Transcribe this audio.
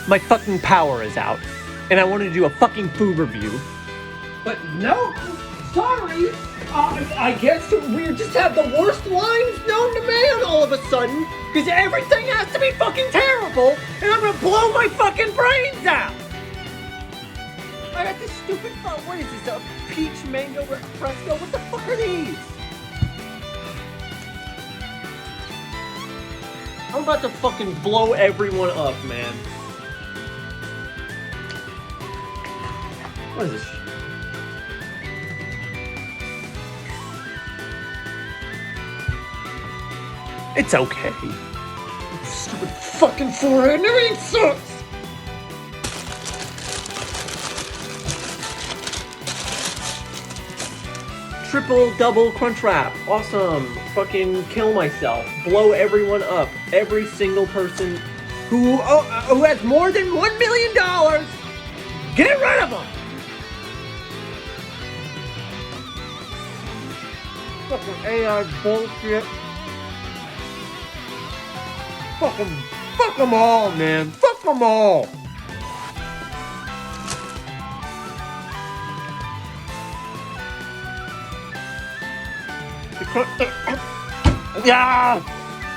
my fucking power is out, and I wanted to do a fucking food review. But no, sorry. I guess we just have the worst lines known to man all of a sudden, because everything has to be fucking terrible, and I'm gonna blow my fucking brains out. I got this stupid, what is this, a peach mango refresca? What the fuck are these? I'm about to fucking blow everyone up, man. What is this shit? It's okay. Stupid fucking forehead and everything sucks! Triple, double crunch wrap. Awesome. Fucking kill myself. Blow everyone up. Every single person who has more than $1 million. Get rid of them! Fucking AI bullshit. Fuck them all, man. Fuck them all. Yeah.